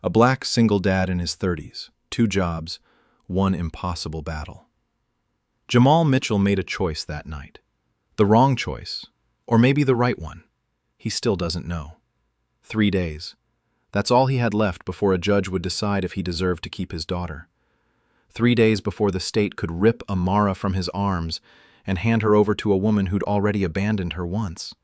A black single dad in his 30s, 2 jobs, one impossible battle. Jamal Mitchell made a choice that night. The wrong choice, or maybe the right one. He still doesn't know. 3 days. That's all he had left before a judge would decide if he deserved to keep his daughter. 3 days before the state could rip Amara from his arms and hand her over to a woman who'd already abandoned her once.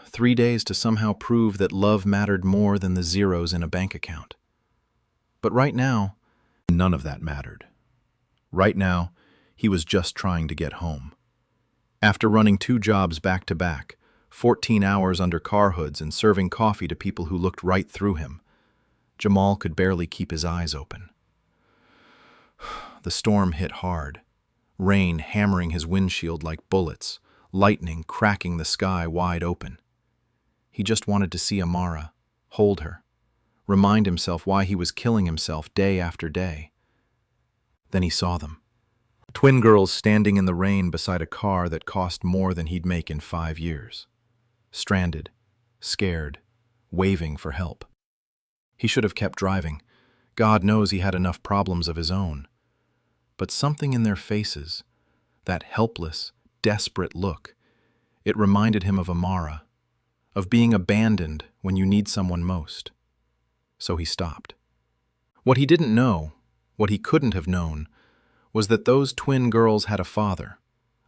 3 days to somehow prove that love mattered more than the zeros in a bank account. But right now, none of that mattered. Right now, he was just trying to get home. After running 2 jobs back to back, 14 hours under car hoods and serving coffee to people who looked right through him, Jamal could barely keep his eyes open. The storm hit hard, rain hammering his windshield like bullets, lightning cracking the sky wide open. He just wanted to see Amara, hold her, remind himself why he was killing himself day after day. Then he saw them. Twin girls standing in the rain beside a car that cost more than he'd make in 5 years. Stranded, scared, waving for help. He should have kept driving. God knows he had enough problems of his own. But something in their faces, that helpless, desperate look, it reminded him of Amara, of being abandoned when you need someone most. So he stopped. What he didn't know, what he couldn't have known, was that those twin girls had a father,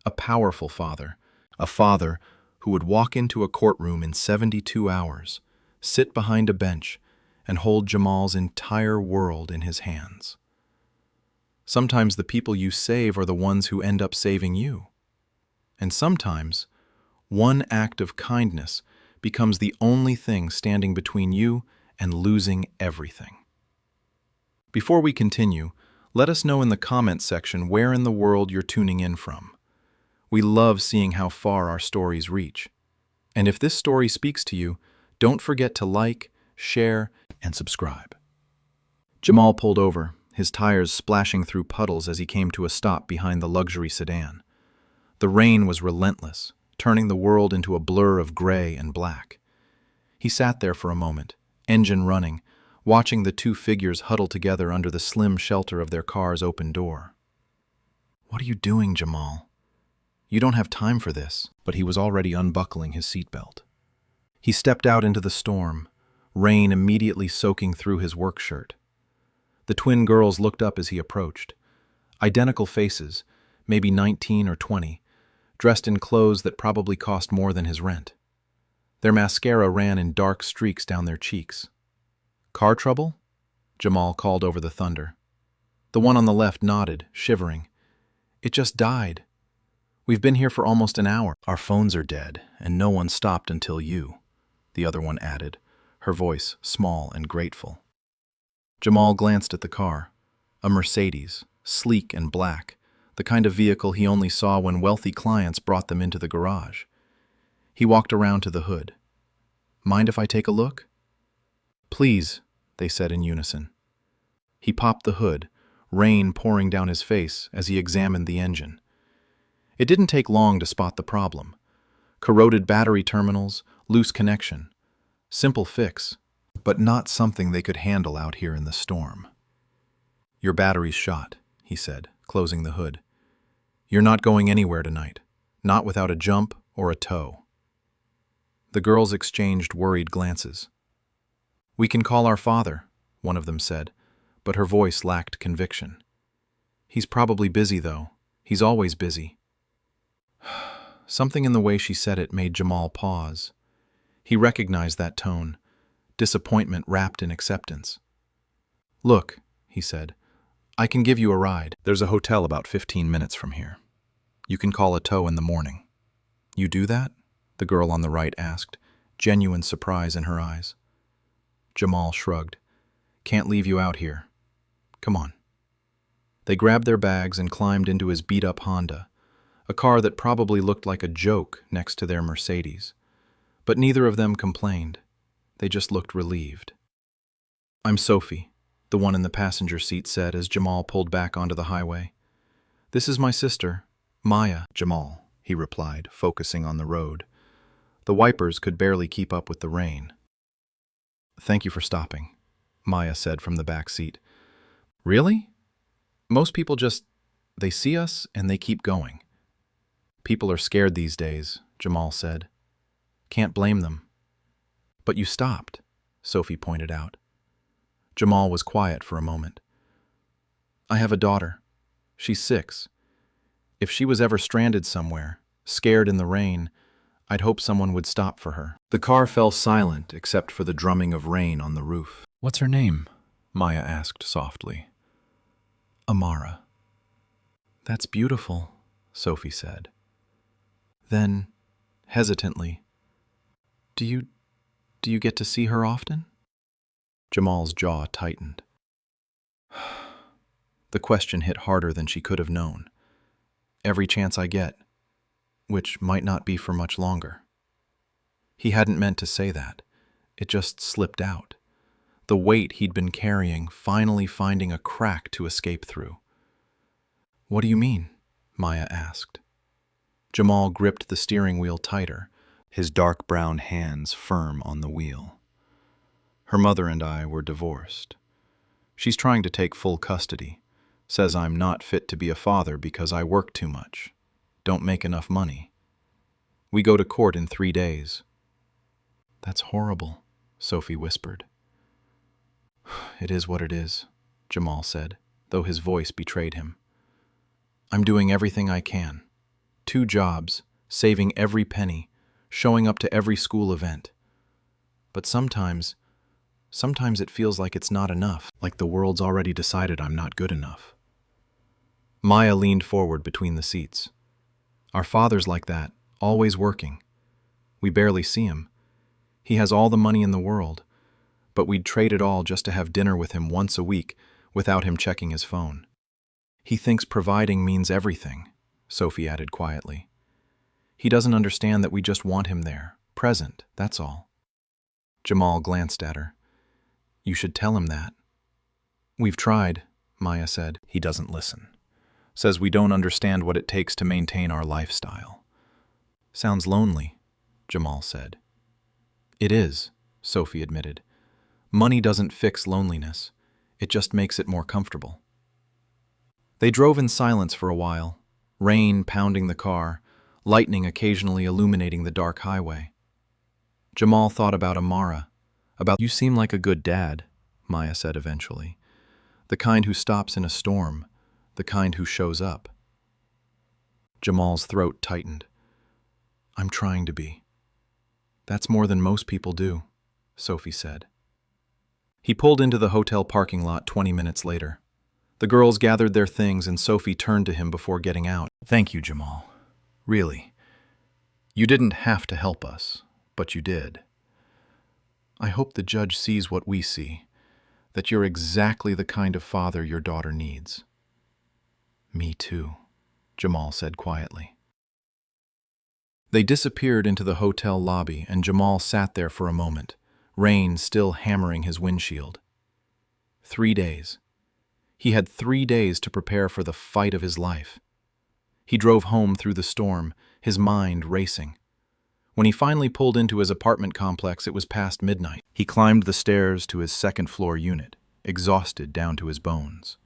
a powerful father, a father who would walk into a courtroom in 72 hours, sit behind a bench, and hold Jamal's entire world in his hands. Sometimes the people you save are the ones who end up saving you. And sometimes, one act of kindness becomes the only thing standing between you and losing everything. Before we continue, let us know in the comments section where in the world you're tuning in from. We love seeing how far our stories reach. And if this story speaks to you, don't forget to like, share, and subscribe. Jamal pulled over, his tires splashing through puddles as he came to a stop behind the luxury sedan. The rain was relentless, turning the world into a blur of gray and black. He sat there for a moment, engine running, watching the 2 figures huddle together under the slim shelter of their car's open door. "What are you doing, Jamal? You don't have time for this." But he was already unbuckling his seatbelt. He stepped out into the storm, rain immediately soaking through his work shirt. The twin girls looked up as he approached. Identical faces, maybe 19 or 20, dressed in clothes that probably cost more than his rent. Their mascara ran in dark streaks down their cheeks. "Car trouble?" Jamal called over the thunder. The one on the left nodded, shivering. "It just died. We've been here for almost an hour." "Our phones are dead, and no one stopped until you," the other one added, her voice small and grateful. Jamal glanced at the car, a Mercedes, sleek and black, the kind of vehicle he only saw when wealthy clients brought them into the garage. He walked around to the hood. "Mind if I take a look?" "Please," they said in unison. He popped the hood, rain pouring down his face as he examined the engine. It didn't take long to spot the problem. Corroded battery terminals, loose connection. Simple fix, but not something they could handle out here in the storm. "Your battery's shot," he said, closing the hood. "You're not going anywhere tonight, not without a jump or a tow." The girls exchanged worried glances. "We can call our father," one of them said, but her voice lacked conviction. "He's probably busy, though. He's always busy." Something in the way she said it made Jamal pause. He recognized that tone, disappointment wrapped in acceptance. "Look," he said, "I can give you a ride. There's a hotel about 15 minutes from here. You can call a tow in the morning." "You do that?" the girl on the right asked, genuine surprise in her eyes. Jamal shrugged. "Can't leave you out here. Come on." They grabbed their bags and climbed into his beat-up Honda, a car that probably looked like a joke next to their Mercedes. But neither of them complained. They just looked relieved. "I'm Sophie," the one in the passenger seat said as Jamal pulled back onto the highway. "This is my sister, Maya." "Jamal," he replied, focusing on the road. The wipers could barely keep up with the rain. Thank you for stopping, Maya said from the back seat. Really? Most people they see us and they keep going. People are scared these days, Jamal said. Can't blame them. But you stopped, Sophie pointed out. Jamal was quiet for a moment. I have a daughter. She's 6. If she was ever stranded somewhere, scared in the rain, I'd hope someone would stop for her. The car fell silent except for the drumming of rain on the roof. What's her name? Maya asked softly. Amara. That's beautiful, Sophie said. Then, hesitantly, Do you get to see her often? Jamal's jaw tightened. The question hit harder than she could have known. Every chance I get, which might not be for much longer. He hadn't meant to say that. It just slipped out. The weight he'd been carrying finally finding a crack to escape through. What do you mean? Maya asked. Jamal gripped the steering wheel tighter, his dark brown hands firm on the wheel. Her mother and I were divorced. She's trying to take full custody, says I'm not fit to be a father because I work too much, don't make enough money. We go to court in 3 days. That's horrible, Sophie whispered. It is what it is, Jamal said, though his voice betrayed him. I'm doing everything I can. 2 jobs, saving every penny, showing up to every school event. But sometimes it feels like it's not enough, like the world's already decided I'm not good enough. Maya leaned forward between the seats. Our father's like that, always working. We barely see him. He has all the money in the world, but we'd trade it all just to have dinner with him once a week without him checking his phone. He thinks providing means everything, Sophie added quietly. He doesn't understand that we just want him there, present, that's all. Jamal glanced at her. You should tell him that. We've tried, Maya said. He doesn't listen. Says we don't understand what it takes to maintain our lifestyle. Sounds lonely, Jamal said. It is, Sophie admitted. Money doesn't fix loneliness. It just makes it more comfortable. They drove in silence for a while, rain pounding the car, lightning occasionally illuminating the dark highway. Jamal thought about Amara, You seem like a good dad, Maya said eventually. The kind who stops in a storm, the kind who shows up. Jamal's throat tightened. I'm trying to be. That's more than most people do, Sophie said. He pulled into the hotel parking lot 20 minutes later. The girls gathered their things and Sophie turned to him before getting out. Thank you, Jamal. Really. You didn't have to help us, but you did. I hope the judge sees what we see, that you're exactly the kind of father your daughter needs. Me too, Jamal said quietly. They disappeared into the hotel lobby and Jamal sat there for a moment, rain still hammering his windshield. 3 days. He had 3 days to prepare for the fight of his life. He drove home through the storm, his mind racing. When he finally pulled into his apartment complex, it was past midnight. He climbed the stairs to his second-floor unit, exhausted down to his bones.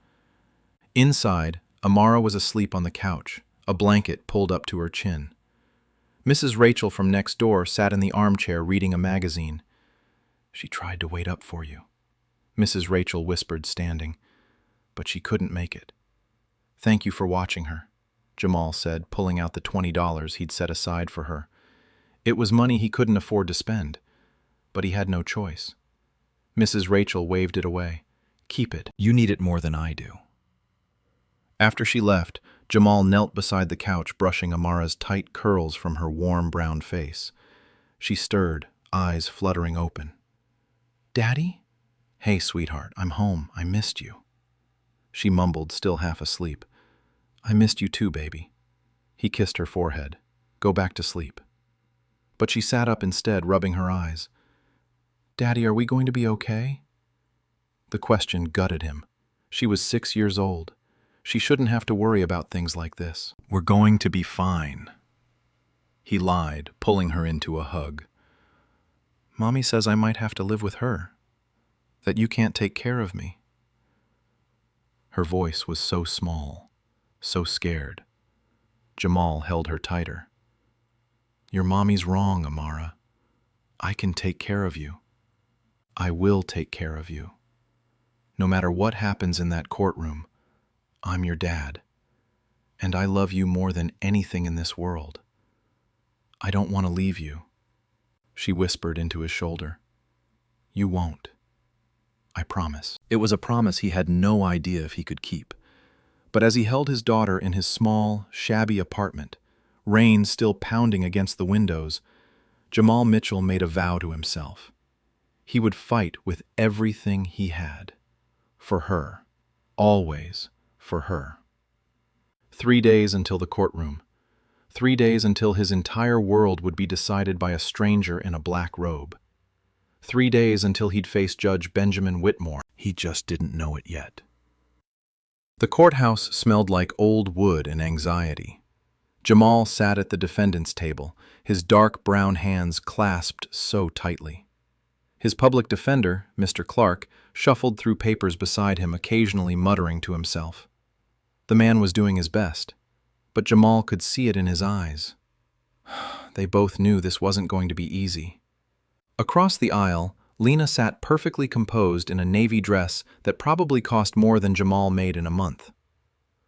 Inside, Amara was asleep on the couch, a blanket pulled up to her chin. Mrs. Rachel from next door sat in the armchair reading a magazine. She tried to wait up for you, Mrs. Rachel whispered, standing, but she couldn't make it. Thank you for watching her, Jamal said, pulling out the $20 he'd set aside for her. It was money he couldn't afford to spend, but he had no choice. Mrs. Rachel waved it away. Keep it. You need it more than I do. After she left, Jamal knelt beside the couch, brushing Amara's tight curls from her warm brown face. She stirred, eyes fluttering open. Daddy? Hey, sweetheart, I'm home. I missed you. She mumbled, still half asleep. I missed you too, baby. He kissed her forehead. Go back to sleep. But she sat up instead, rubbing her eyes. Daddy, are we going to be okay? The question gutted him. She was 6 years old. She shouldn't have to worry about things like this. We're going to be fine. He lied, pulling her into a hug. Mommy says I might have to live with her, That you can't take care of me." Her voice was so small, so scared. Jamal held her tighter. "Your mommy's wrong, Amara. I can take care of you. I will take care of you. No matter what happens in that courtroom, I'm your dad. And I love you more than anything in this world. I don't want to leave you." She whispered into his shoulder. "You won't. I promise." It was a promise he had no idea if he could keep. But as he held his daughter in his small, shabby apartment, rain still pounding against the windows, Jamal Mitchell made a vow to himself. He would fight with everything he had. For her. Always for her. 3 days until the courtroom. 3 days until his entire world would be decided by a stranger in a black robe. 3 days until he'd face Judge Benjamin Whitmore. He just didn't know it yet. The courthouse smelled like old wood and anxiety. Jamal sat at the defendant's table, his dark brown hands clasped so tightly. His public defender, Mr. Clark, shuffled through papers beside him, occasionally muttering to himself. The man was doing his best, but Jamal could see it in his eyes. They both knew this wasn't going to be easy. Across the aisle, Lena sat perfectly composed in a navy dress that probably cost more than Jamal made in a month.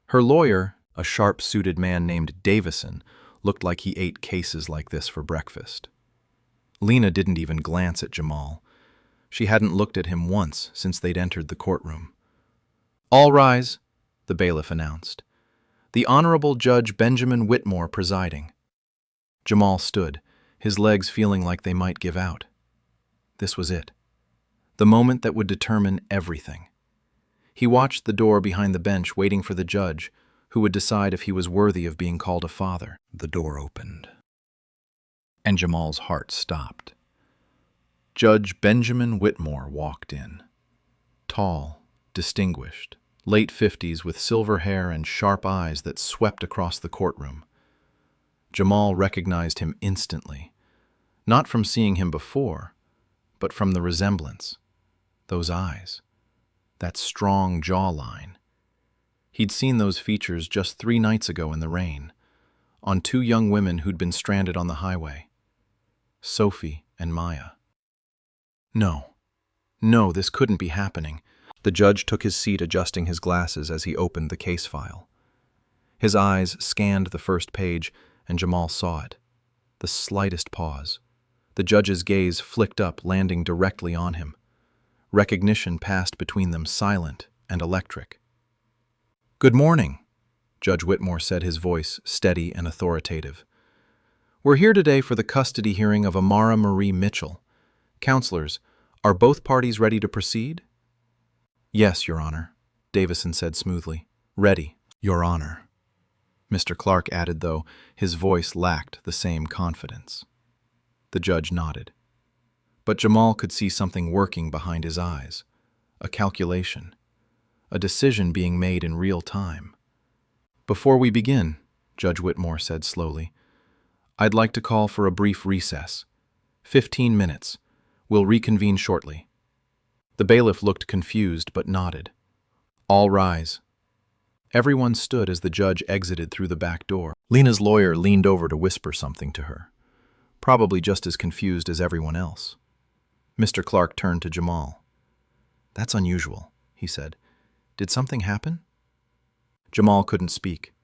Her lawyer, a sharp-suited man named Davison, looked like he ate cases like this for breakfast. Lena didn't even glance at Jamal. She hadn't looked at him once since they'd entered the courtroom. "All rise," the bailiff announced. "The Honorable Judge Benjamin Whitmore presiding." Jamal stood, his legs feeling like they might give out. This was it. The moment that would determine everything. He watched the door behind the bench, waiting for the judge, who would decide if he was worthy of being called a father. The door opened, and Jamal's heart stopped. Judge Benjamin Whitmore walked in. Tall, distinguished, late 50s with silver hair and sharp eyes that swept across the courtroom. Jamal recognized him instantly, not from seeing him before, but from the resemblance. Those eyes, that strong jawline. He'd seen those features just 3 nights ago in the rain, on 2 young women who'd been stranded on the highway, Sophie and Maya. No, this couldn't be happening. The judge took his seat, adjusting his glasses as he opened the case file. His eyes scanned the first page, and Jamal saw it. The slightest pause. The judge's gaze flicked up, landing directly on him. Recognition passed between them, silent and electric. "Good morning," Judge Whitmore said, his voice steady and authoritative. "We're here today for the custody hearing of Amara Marie Mitchell. Counselors, are both parties ready to proceed?" "Yes, Your Honor," Davison said smoothly. "Ready, Your Honor." Mr. Clark added, though his voice lacked the same confidence. The judge nodded. But Jamal could see something working behind his eyes, a calculation, a decision being made in real time. "Before we begin," Judge Whitmore said slowly, "I'd like to call for a brief recess. 15 minutes. We'll reconvene shortly." The bailiff looked confused but nodded. "All rise." Everyone stood as the judge exited through the back door. Lena's lawyer leaned over to whisper something to her, probably just as confused as everyone else. Mr. Clark turned to Jamal. "That's unusual," he said. "Did something happen?" Jamal couldn't speak.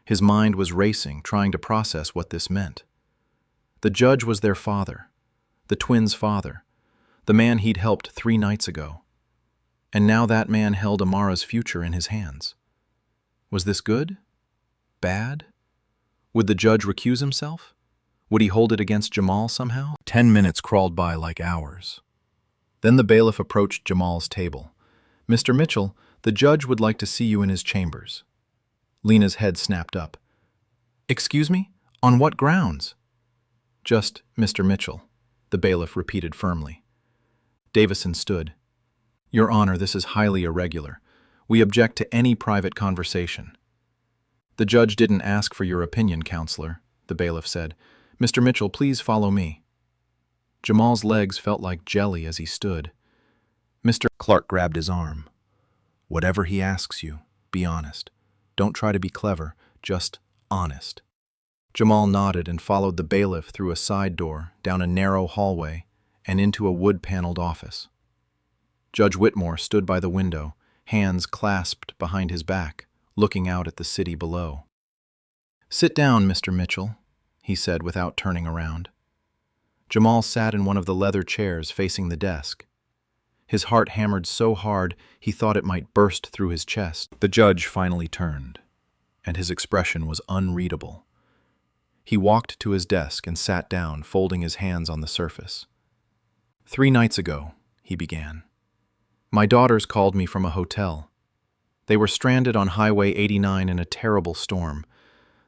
His mind was racing, trying to process what this meant. The judge was their father, the twins' father, the man he'd helped 3 nights ago. And now that man held Amara's future in his hands. Was this good? Bad? Would the judge recuse himself? Would he hold it against Jamal somehow? 10 minutes crawled by like hours. Then the bailiff approached Jamal's table. "Mr. Mitchell, the judge would like to see you in his chambers." Lena's head snapped up. "Excuse me? On what grounds?" "Just Mr. Mitchell," the bailiff repeated firmly. Davison stood. "Your Honor, this is highly irregular. We object to any private conversation." "The judge didn't ask for your opinion, counselor," the bailiff said. "Mr. Mitchell, please follow me." Jamal's legs felt like jelly as he stood. Mr. Clark grabbed his arm. Whatever he asks you, be honest. Don't try to be clever, just honest. Jamal nodded and followed the bailiff through a side door, down a narrow hallway, and into a wood-paneled office. Judge Whitmore stood by the window, hands clasped behind his back, looking out at the city below. "Sit down, Mr. Mitchell," he said without turning around. Jamal sat in one of the leather chairs facing the desk. His heart hammered so hard he thought it might burst through his chest. The judge finally turned, and his expression was unreadable. He walked to his desk and sat down, folding his hands on the surface. "3 nights ago," he began, "my daughters called me from a hotel. They were stranded on Highway 89 in a terrible storm.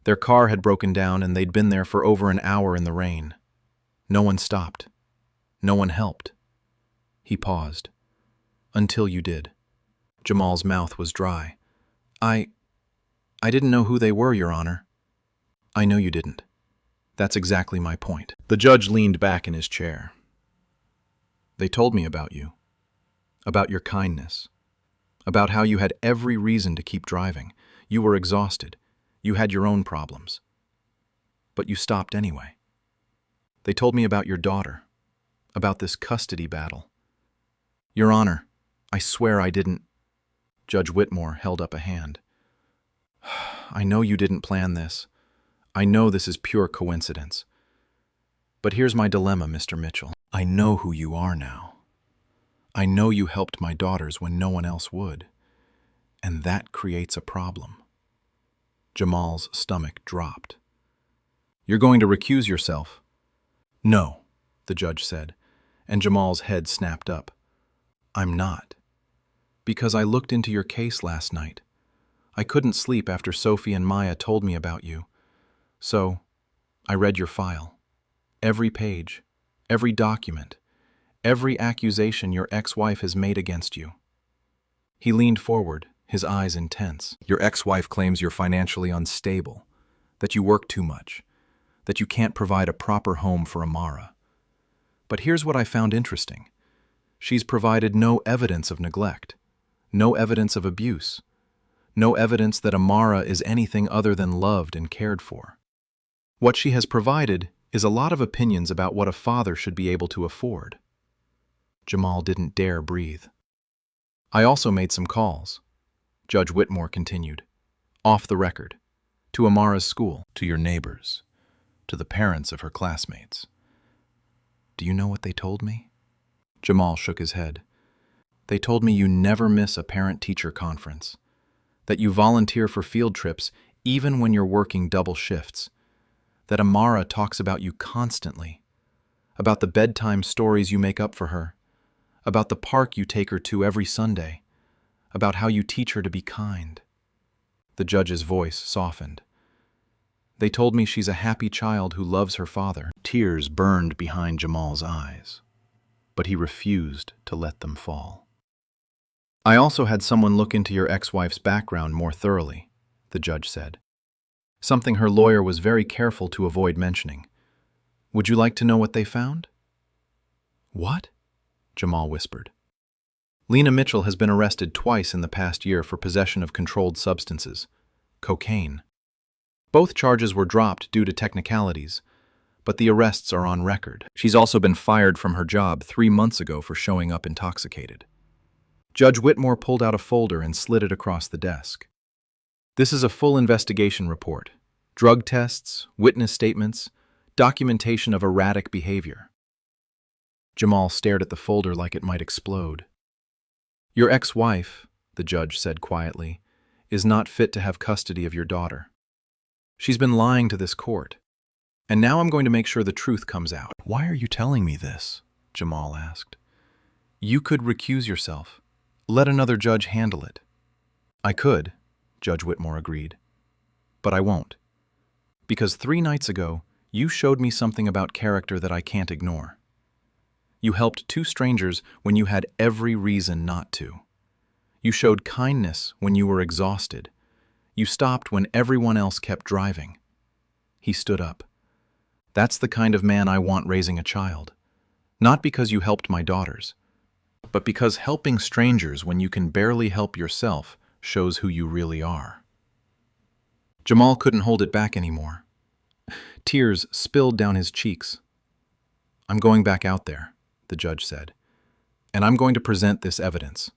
Their car had broken down and they'd been there for over an hour in the rain. No one stopped. No one helped." He paused. "Until you did." Jamal's mouth was dry. I didn't know who they were, Your Honor." "I know you didn't. That's exactly my point." The judge leaned back in his chair. "They told me about you, about your kindness, about how you had every reason to keep driving. You were exhausted. You had your own problems. But you stopped anyway. They told me about your daughter, about this custody battle. Your Honor, I swear I didn't." Judge Whitmore held up a hand. "I know you didn't plan this. I know this is pure coincidence. But here's my dilemma, Mr. Mitchell. I know who you are now. I know you helped my daughters when no one else would. And that creates a problem." Jamal's stomach dropped. "You're going to recuse yourself?" "No," the judge said, and Jamal's head snapped up. "I'm not. Because I looked into your case last night. I couldn't sleep after Sophie and Maya told me about you. So, I read your file. Every page, every document, every accusation your ex-wife has made against you." He leaned forward, his eyes intense. "Your ex-wife claims you're financially unstable, that you work too much, that you can't provide a proper home for Amara. But here's what I found interesting. She's provided no evidence of neglect, no evidence of abuse, no evidence that Amara is anything other than loved and cared for. What she has provided is a lot of opinions about what a father should be able to afford." Jamal didn't dare breathe. "I also made some calls," Judge Whitmore continued, "off the record, to Amara's school, to your neighbors, to the parents of her classmates. Do you know what they told me?" Jamal shook his head. "They told me you never miss a parent-teacher conference, that you volunteer for field trips even when you're working double shifts, that Amara talks about you constantly, about the bedtime stories you make up for her, about the park you take her to every Sunday, about how you teach her to be kind." The judge's voice softened. "They told me she's a happy child who loves her father." Tears burned behind Jamal's eyes, but he refused to let them fall. "I also had someone look into your ex-wife's background more thoroughly," the judge said. "Something her lawyer was very careful to avoid mentioning. Would you like to know what they found?" "What?" Jamal whispered. "Lena Mitchell has been arrested twice in the past year for possession of controlled substances, cocaine. Both charges were dropped due to technicalities, but the arrests are on record. She's also been fired from her job 3 months ago for showing up intoxicated." Judge Whitmore pulled out a folder and slid it across the desk. "This is a full investigation report. Drug tests, witness statements, documentation of erratic behavior." Jamal stared at the folder like it might explode. "Your ex-wife," the judge said quietly, "is not fit to have custody of your daughter. She's been lying to this court. And now I'm going to make sure the truth comes out." "Why are you telling me this?" Jamal asked. "You could recuse yourself. Let another judge handle it." "I could," Judge Whitmore agreed. "But I won't. Because 3 nights ago, you showed me something about character that I can't ignore. You helped 2 strangers when you had every reason not to. You showed kindness when you were exhausted. You stopped when everyone else kept driving." He stood up. "That's the kind of man I want raising a child. Not because you helped my daughters, but because helping strangers when you can barely help yourself shows who you really are. Jamal couldn't hold it back anymore. Tears spilled down his cheeks. "I'm going back out there," the judge said, "and I'm going to present this evidence.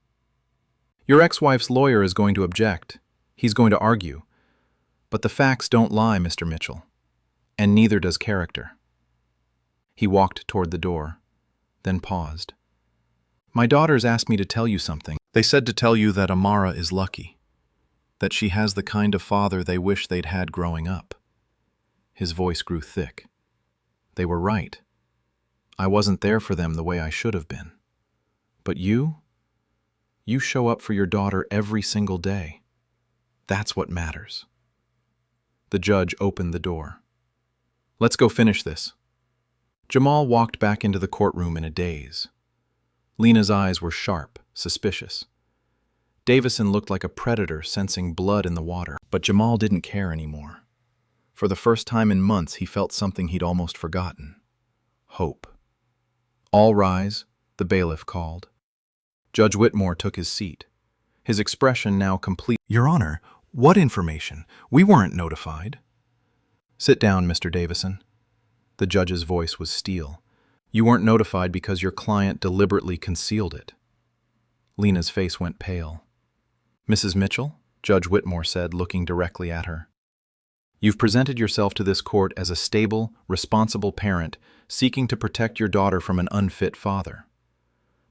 Your ex-wife's lawyer is going to object. He's going to argue. But the facts don't lie, Mr. Mitchell, and neither does character." He walked toward the door, then paused. "My daughters asked me to tell you something. They said to tell you that Amara is lucky, that she has the kind of father they wish they'd had growing up." His voice grew thick. "They were right. I wasn't there for them the way I should have been. But you show up for your daughter every single day. That's what matters." The judge opened the door. "Let's go finish this." Jamal walked back into the courtroom in a daze. Lena's eyes were sharp, suspicious. Davison looked like a predator sensing blood in the water, but Jamal didn't care anymore. For the first time in months, he felt something he'd almost forgotten: hope. "All rise," the bailiff called. Judge Whitmore took his seat, his expression now complete. "Your Honor, what information? We weren't notified." "Sit down, Mr. Davison." The judge's voice was steel. "You weren't notified because your client deliberately concealed it." Lena's face went pale. "Mrs. Mitchell," Judge Whitmore said, looking directly at her, "you've presented yourself to this court as a stable, responsible parent seeking to protect your daughter from an unfit father.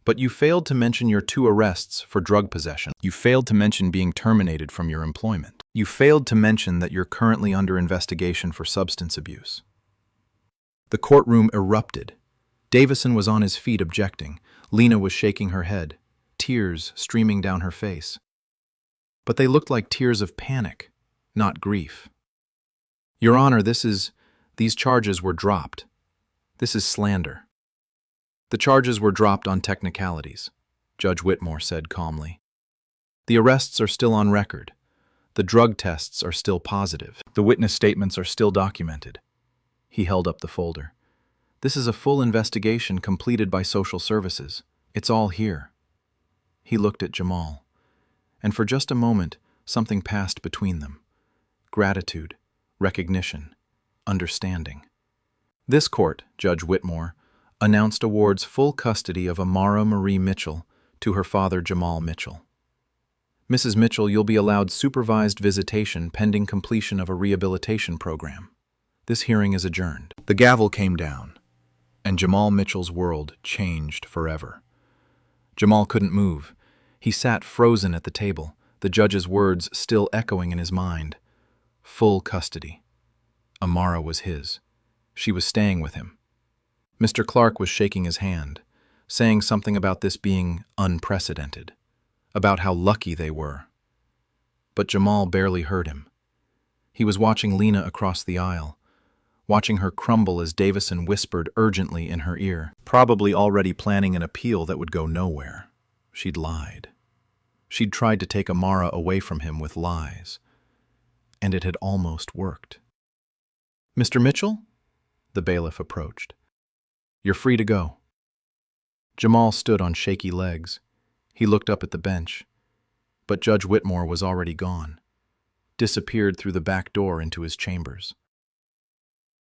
But you failed to mention your 2 arrests for drug possession. You failed to mention being terminated from your employment. You failed to mention that you're currently under investigation for substance abuse." The courtroom erupted. Davison was on his feet objecting. Lena was shaking her head, tears streaming down her face. But they looked like tears of panic, not grief. "Your Honor, these charges were dropped. This is slander." "The charges were dropped on technicalities," Judge Whitmore said calmly. "The arrests are still on record. The drug tests are still positive. The witness statements are still documented." He held up the folder. "This is a full investigation completed by social services. It's all here." He looked at Jamal, and for just a moment, something passed between them. Gratitude, recognition, understanding. "This court," Judge Whitmore announced, awards full custody of Amara Marie Mitchell to her father Jamal Mitchell. "Mrs. Mitchell, you'll be allowed supervised visitation pending completion of a rehabilitation program. This hearing is adjourned." The gavel came down, and Jamal Mitchell's world changed forever. Jamal couldn't move. He sat frozen at the table, the judge's words still echoing in his mind. Full custody. Amara was his. She was staying with him. Mr. Clark was shaking his hand, saying something about this being unprecedented, about how lucky they were. But Jamal barely heard him. He was watching Lena across the aisle, watching her crumble as Davison whispered urgently in her ear, probably already planning an appeal that would go nowhere. She'd lied. She'd tried to take Amara away from him with lies, and it had almost worked. "Mr. Mitchell?" The bailiff approached. "You're free to go." Jamal stood on shaky legs. He looked up at the bench, but Judge Whitmore was already gone, disappeared through the back door into his chambers.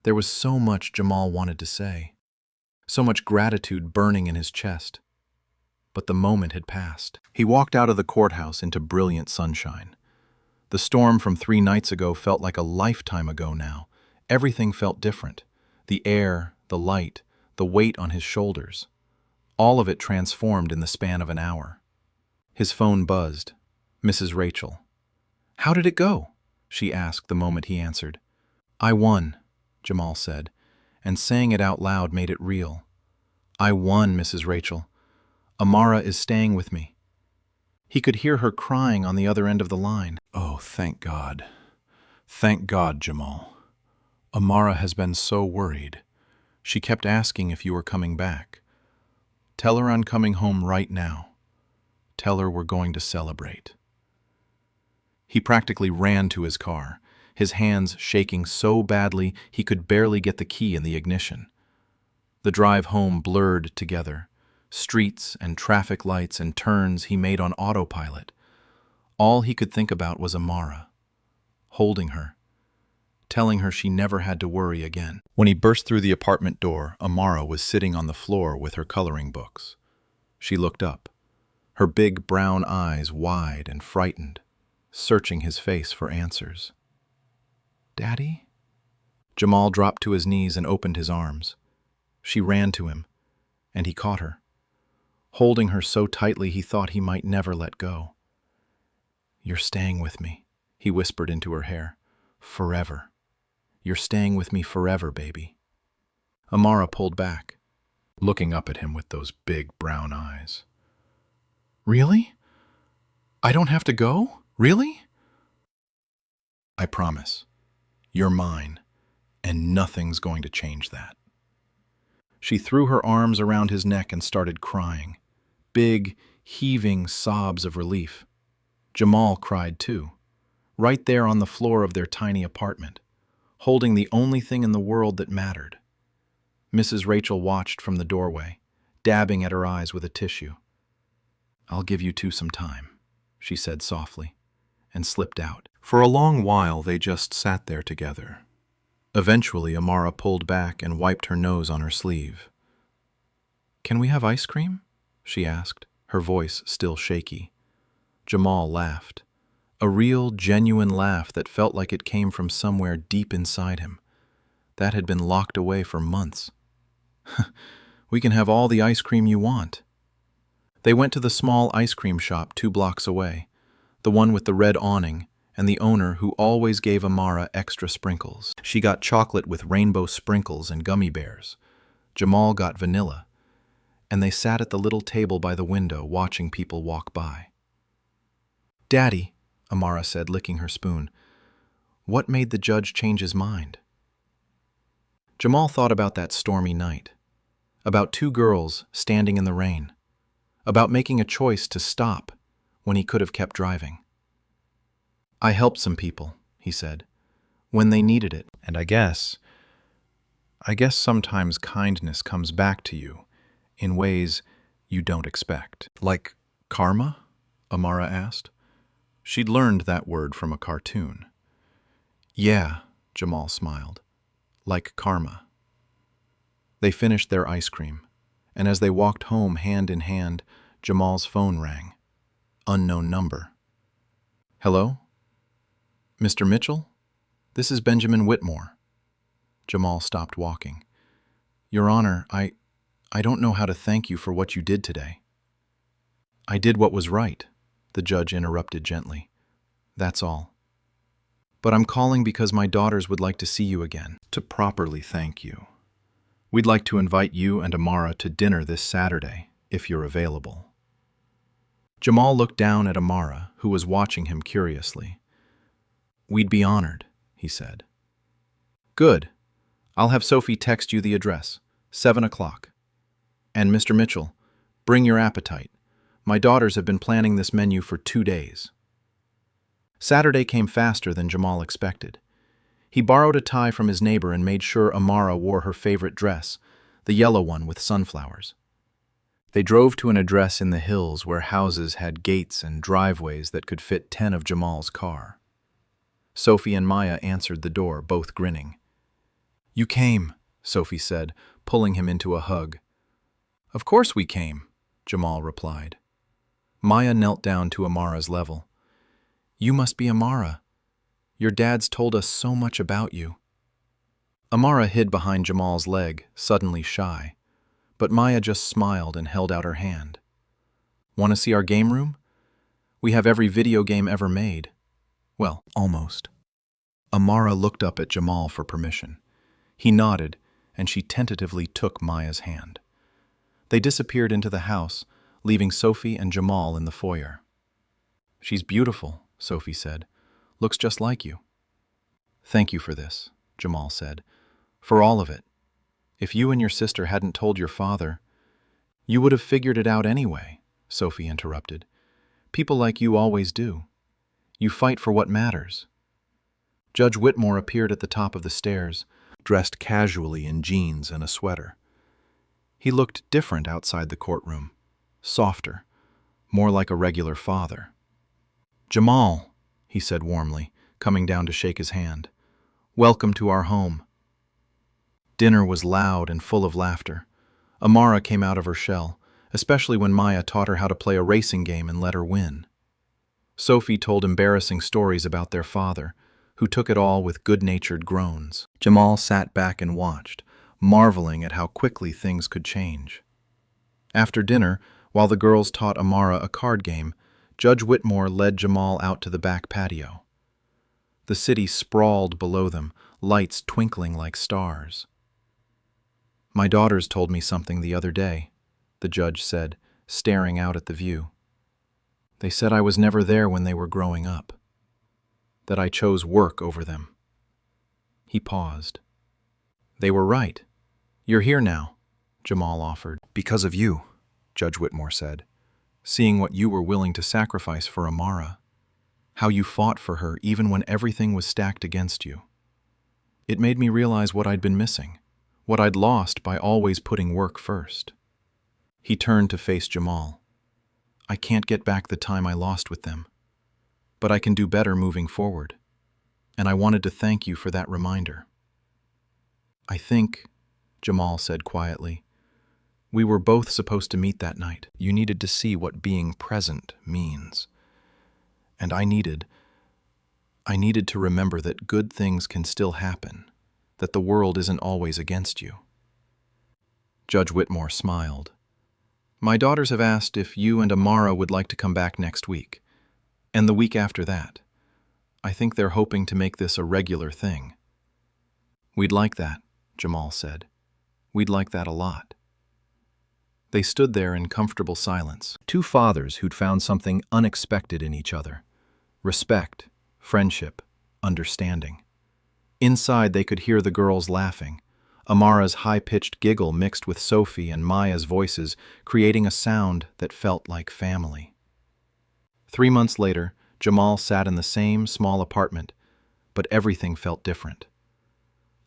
There was so much Jamal wanted to say, so much gratitude burning in his chest. But the moment had passed. He walked out of the courthouse into brilliant sunshine. The storm from 3 nights ago felt like a lifetime ago now. Everything felt different. The air, the light, the weight on his shoulders. All of it transformed in the span of an hour. His phone buzzed. Mrs. Rachel. "How did it go?" she asked the moment he answered. "I won," Jamal said, and saying it out loud made it real. "I won, Mrs. Rachel. Amara is staying with me." He could hear her crying on the other end of the line. "Oh, thank God. Thank God, Jamal. Amara has been so worried. She kept asking if you were coming back. Tell her I'm coming home right now. Tell her we're going to celebrate." He practically ran to his car, his hands shaking so badly he could barely get the key in the ignition. The drive home blurred together, Streets and traffic lights and turns he made on autopilot. All he could think about was Amara, holding her, telling her she never had to worry again. When he burst through the apartment door, Amara was sitting on the floor with her coloring books. She looked up, her big brown eyes wide and frightened, searching his face for answers. "Daddy?" Jamal dropped to his knees and opened his arms. She ran to him, and he caught her, holding her so tightly he thought he might never let go. "You're staying with me," he whispered into her hair. "Forever. You're staying with me forever, baby." Amara pulled back, looking up at him with those big brown eyes. "Really? I don't have to go? Really?" "I promise. You're mine, and nothing's going to change that." She threw her arms around his neck and started crying, big, heaving sobs of relief. Jamal cried too, right there on the floor of their tiny apartment, holding the only thing in the world that mattered. Mrs. Rachel watched from the doorway, dabbing at her eyes with a tissue. "I'll give you two some time," she said softly, and slipped out. For a long while they just sat there together. Eventually Amara pulled back and wiped her nose on her sleeve. "Can we have ice cream?" she asked, her voice still shaky. Jamal laughed, a real, genuine laugh that felt like it came from somewhere deep inside him. That had been locked away for months. "We can have all the ice cream you want." They went to the small ice cream shop 2 blocks away, the one with the red awning, and the owner who always gave Amara extra sprinkles. She got chocolate with rainbow sprinkles and gummy bears. Jamal got vanilla, and they sat at the little table by the window watching people walk by. "Daddy," Amara said, licking her spoon, "what made the judge change his mind?" Jamal thought about that stormy night, about 2 girls standing in the rain, about making a choice to stop when he could have kept driving. "I helped some people," he said, "when they needed it, and I guess sometimes kindness comes back to you in ways you don't expect." "Like karma?" Amara asked. She'd learned that word from a cartoon. "Yeah," Jamal smiled, "like karma." They finished their ice cream, and as they walked home hand in hand, Jamal's phone rang. Unknown number. "Hello? Mr. Mitchell? This is Benjamin Whitmore." Jamal stopped walking. "Your Honor, I don't know how to thank you for what you did today." "I did what was right," the judge interrupted gently. "That's all. But I'm calling because my daughters would like to see you again, to properly thank you. We'd like to invite you and Amara to dinner this Saturday, if you're available." Jamal looked down at Amara, who was watching him curiously. "We'd be honored," he said. "Good. I'll have Sophie text you the address, 7 o'clock. And Mr. Mitchell, bring your appetite. My daughters have been planning this menu for 2 days." Saturday came faster than Jamal expected. He borrowed a tie from his neighbor and made sure Amara wore her favorite dress, the yellow one with sunflowers. They drove to an address in the hills where houses had gates and driveways that could fit 10 of Jamal's car. Sophie and Maya answered the door, both grinning. "You came," Sophie said, pulling him into a hug. "Of course we came," Jamal replied. Maya knelt down to Amara's level. "You must be Amara. Your dad's told us so much about you." Amara hid behind Jamal's leg, suddenly shy, but Maya just smiled and held out her hand. "Want to see our game room? We have every video game ever made." Well, almost. Amara looked up at Jamal for permission. He nodded, and she tentatively took Maya's hand. They disappeared into the house, leaving Sophie and Jamal in the foyer. "She's beautiful," Sophie said. "Looks just like you." "Thank you for this," Jamal said. "For all of it. If you and your sister hadn't told your father—" "You would have figured it out anyway," Sophie interrupted. "People like you always do. You fight for what matters." Judge Whitmore appeared at the top of the stairs, dressed casually in jeans and a sweater. He looked different outside the courtroom, softer, more like a regular father. "Jamal," he said warmly, coming down to shake his hand. "Welcome to our home." Dinner was loud and full of laughter. Amara came out of her shell, especially when Maya taught her how to play a racing game and let her win. Sophie told embarrassing stories about their father, who took it all with good-natured groans. Jamal sat back and watched, marveling at how quickly things could change. After dinner, while the girls taught Amara a card game, Judge Whitmore led Jamal out to the back patio. The city sprawled below them, lights twinkling like stars. "My daughters told me something the other day," the judge said, staring out at the view. "They said I was never there when they were growing up, that I chose work over them." He paused. "They were right. You're here now," Jamal offered. "Because of you," Judge Whitmore said, "seeing what you were willing to sacrifice for Amara, how you fought for her even when everything was stacked against you. It made me realize what I'd been missing, what I'd lost by always putting work first." He turned to face Jamal. "I can't get back the time I lost with them, but I can do better moving forward, and I wanted to thank you for that reminder." "I think," Jamal said quietly, "we were both supposed to meet that night. You needed to see what being present means. And I needed to remember that good things can still happen, that the world isn't always against you." Judge Whitmore smiled. "My daughters have asked if you and Amara would like to come back next week, and the week after that. I think they're hoping to make this a regular thing." "We'd like that," Jamal said. "We'd like that a lot." They stood there in comfortable silence, two fathers who'd found something unexpected in each other: respect, friendship, understanding. Inside, they could hear the girls laughing, Amara's high-pitched giggle mixed with Sophie and Maya's voices, creating a sound that felt like family. 3 months later, Jamal sat in the same small apartment, but everything felt different.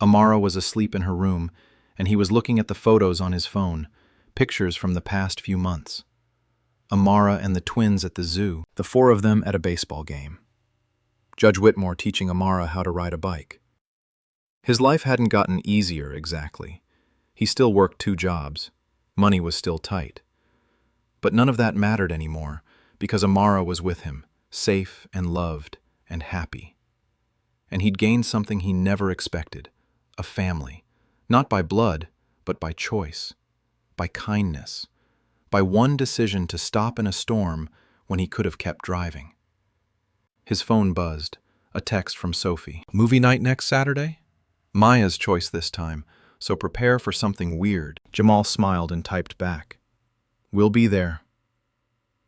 Amara was asleep in her room, and he was looking at the photos on his phone, pictures from the past few months. Amara and the twins at the zoo, the 4 of them at a baseball game. Judge Whitmore teaching Amara how to ride a bike. His life hadn't gotten easier exactly. He still worked 2 jobs. Money was still tight. But none of that mattered anymore, because Amara was with him, safe and loved and happy. And he'd gained something he never expected: a family, not by blood, but by choice, by kindness, by one decision to stop in a storm when he could have kept driving. His phone buzzed, a text from Sophie. "Movie night next Saturday?" Maya's choice this time, so prepare for something weird. Jamal smiled and typed back, "We'll be there."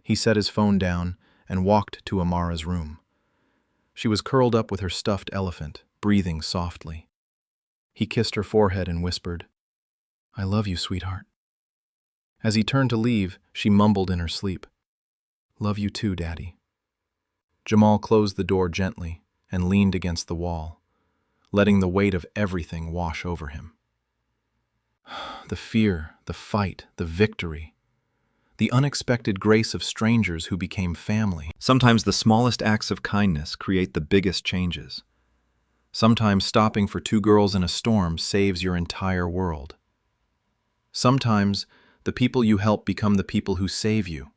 He set his phone down and walked to Amara's room. She was curled up with her stuffed elephant, breathing softly. He kissed her forehead and whispered, "I love you, sweetheart." As he turned to leave, she mumbled in her sleep, "Love you too, Daddy." Jamal closed the door gently and leaned against the wall, letting the weight of everything wash over him. The fear, the fight, the victory, the unexpected grace of strangers who became family. Sometimes the smallest acts of kindness create the biggest changes. Sometimes stopping for 2 girls in a storm saves your entire world. Sometimes the people you help become the people who save you.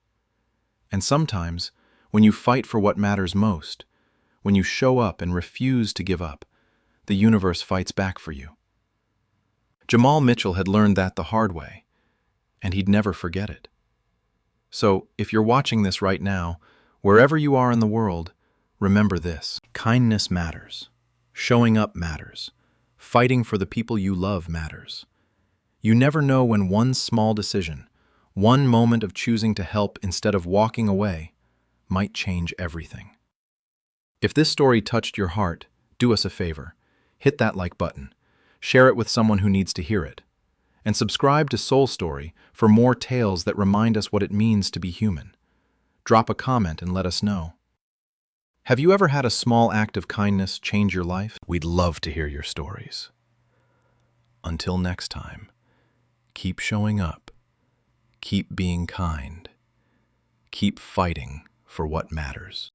And sometimes, when you fight for what matters most, when you show up and refuse to give up, the universe fights back for you. Jamal Mitchell had learned that the hard way, and he'd never forget it. So, if you're watching this right now, wherever you are in the world, remember this: kindness matters. Showing up matters. Fighting for the people you love matters. You never know when one small decision, one moment of choosing to help instead of walking away, might change everything. If this story touched your heart, do us a favor. Hit that like button, share it with someone who needs to hear it, and subscribe to Soul Story for more tales that remind us what it means to be human. Drop a comment and let us know. Have you ever had a small act of kindness change your life? We'd love to hear your stories. Until next time, keep showing up, keep being kind, keep fighting for what matters.